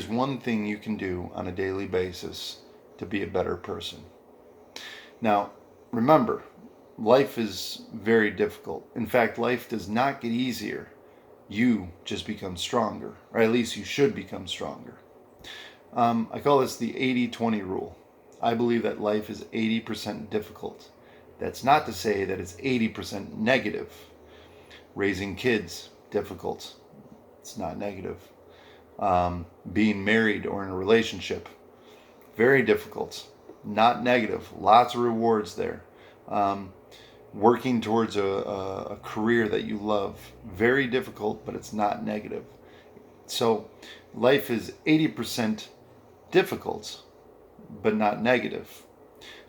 Here's one thing you can do on a daily basis to be a better person. Now, remember, life is very difficult. In fact, life does not get easier. You just become stronger, or at least you should become stronger. I call this the 80-20 rule. I believe that life is 80% difficult. That's not to say that it's 80% negative. Raising kids, difficult. It's not negative. Being married or in a relationship, very difficult. Not negative. Lots of rewards there. Working towards a career that you love, very difficult, but it's not negative. So life is 80% difficult, but not negative.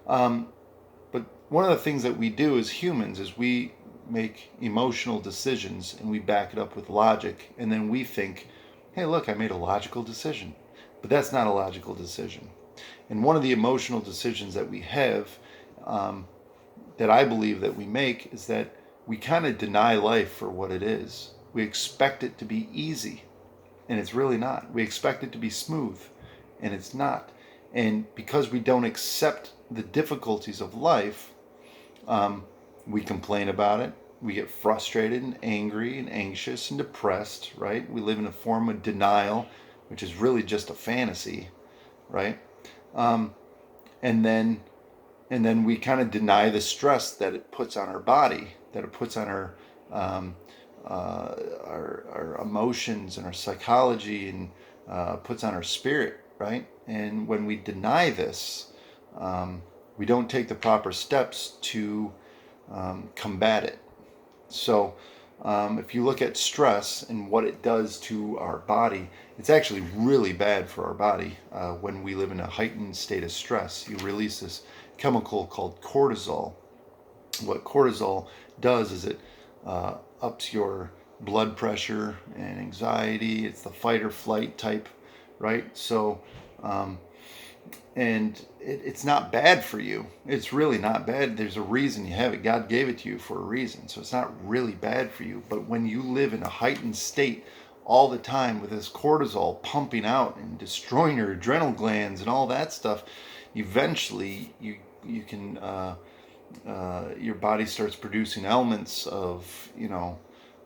But one of the things that we do as humans is we make emotional decisions and we back it up with logic, and then we think, hey, look, I made a logical decision. But that's not a logical decision. And one of the emotional decisions that we have, that I believe that we make, is that we kind of deny life for what it is. We expect it to be easy, and it's really not. We expect it to be smooth, and it's not. And because we don't accept the difficulties of life, we complain about it. We get frustrated and angry and anxious and depressed, right? We live in a form of denial, which is really just a fantasy, right? And then we kind of deny the stress that it puts on our body, that it puts on our emotions and our psychology, and puts on our spirit, right? And when we deny this, we don't take the proper steps to combat it. So if you look at stress and what it does to our body, it's actually really bad for our body. When we live in a heightened state of stress, you release this chemical called cortisol. What cortisol does is it ups your blood pressure and anxiety. It's the fight or flight type, right? So and it's not bad for you. It's really not bad. There's a reason you have it. God gave it to you for a reason. So it's not really bad for you. But when you live in a heightened state all the time with this cortisol pumping out and destroying your adrenal glands and all that stuff, eventually you can your body starts producing elements of you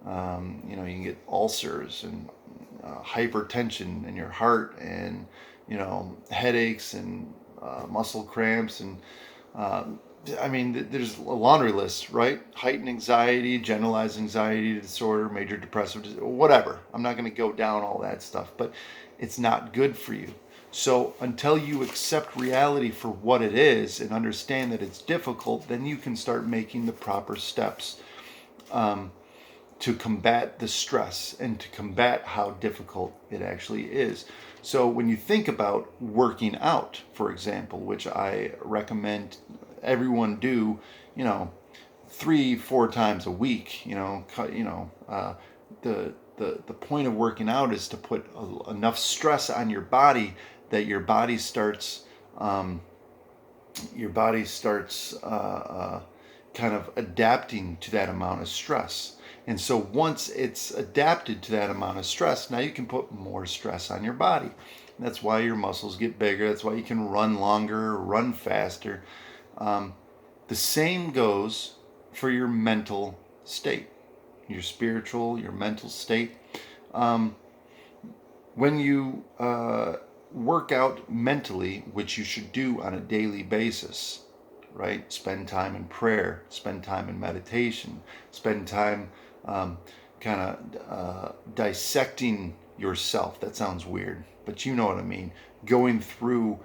can get ulcers and hypertension in your heart, and headaches and muscle cramps, and there's a laundry list, right? Heightened anxiety, generalized anxiety disorder, major depressive disorder, whatever. I'm not going to go down all that stuff, but it's not good for you. So until you accept reality for what it is and understand that it's difficult, then you can start making the proper steps to combat the stress and to combat how difficult it actually is. So when you think about working out, for example, which I recommend everyone do, 3-4 times a week, the point of working out is to put enough stress on your body that your body starts kind of adapting to that amount of stress. And so once it's adapted to that amount of stress, now you can put more stress on your body. That's why your muscles get bigger. That's why you can run longer, run faster. The same goes for your mental state, your spiritual, your mental state. When you work out mentally, which you should do on a daily basis, right? Spend time in prayer, spend time in meditation, spend time dissecting yourself. That sounds weird, but you know what I mean. Going through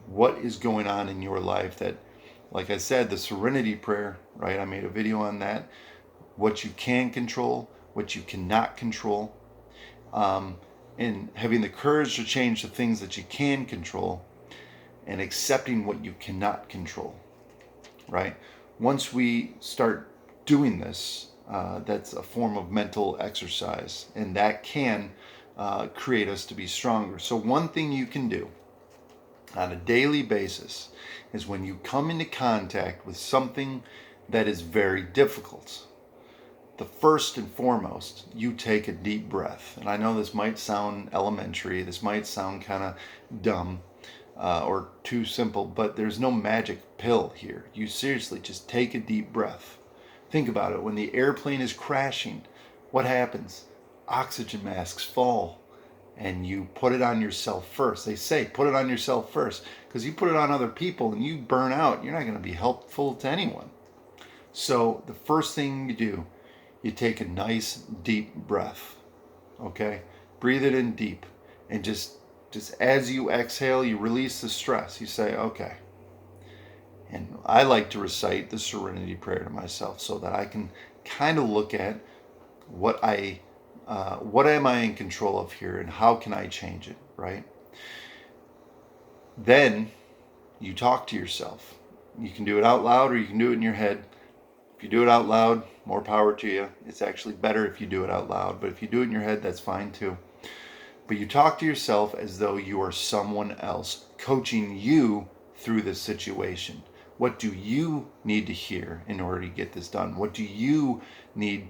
what is going on in your life that, like I said, the Serenity Prayer, right? I made a video on that. What you can control, what you cannot control, and having the courage to change the things that you can control and accepting what you cannot control, right? Once we start doing this, that's a form of mental exercise, and that can create us to be stronger. So one thing you can do on a daily basis is when you come into contact with something that is very difficult, the first and foremost, you take a deep breath. And I know this might sound elementary, this might sound kind of dumb or too simple, but there's no magic pill here. You seriously just take a deep breath. Think about it. When the airplane is crashing, what happens? Oxygen masks fall, and you put it on yourself first. They say put it on yourself first, because you put it on other people and you burn out, you're not going to be helpful to anyone. So the first thing you do, you take a nice deep breath. Okay? Breathe it in deep, and just as you exhale, you release the stress. You say, okay. And I like to recite the Serenity Prayer to myself so that I can kind of look at what am I in control of here, and how can I change it, right? Then you talk to yourself. You can do it out loud, or you can do it in your head. If you do it out loud, more power to you. It's actually better if you do it out loud, but if you do it in your head, that's fine too. But you talk to yourself as though you are someone else coaching you through this situation. What do you need to hear in order to get this done? What do you need?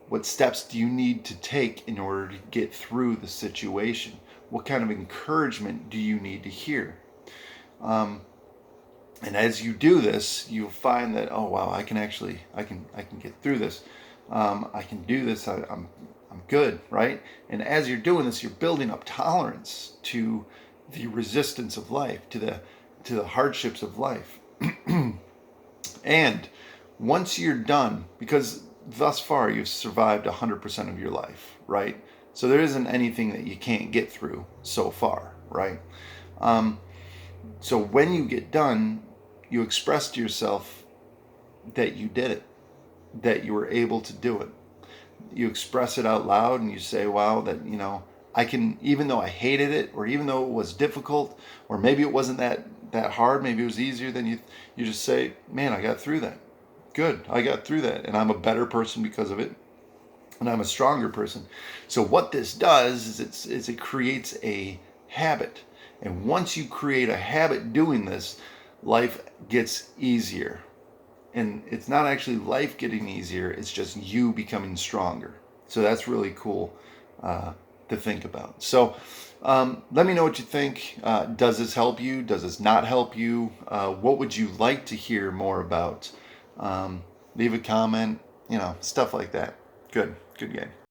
What steps do you need to take in order to get through the situation? What kind of encouragement do you need to hear? And as you do this, you'll find that, oh wow, I can get through this. I can do this. I'm good, right? And as you're doing this, you're building up tolerance to the resistance of life, to the hardships of life. And once you're done, because thus far you've survived 100% of your life, right? So there isn't anything that you can't get through so far, right? So when you get done, you express to yourself that you did it, that you were able to do it. You express it out loud, and you say, wow, that, I can, even though I hated it, or even though it was difficult, or maybe it wasn't that hard, maybe it was easier than you just say, man, I got through that. Good, I got through that, and I'm a better person because of it, and I'm a stronger person. So what this does is it creates a habit. And once you create a habit doing this, life gets easier. And it's not actually life getting easier, it's just you becoming stronger. So that's really cool to think about. So let me know what you think. Does this help you? Does this not help you? What would you like to hear more about? Leave a comment, stuff like that. Good game.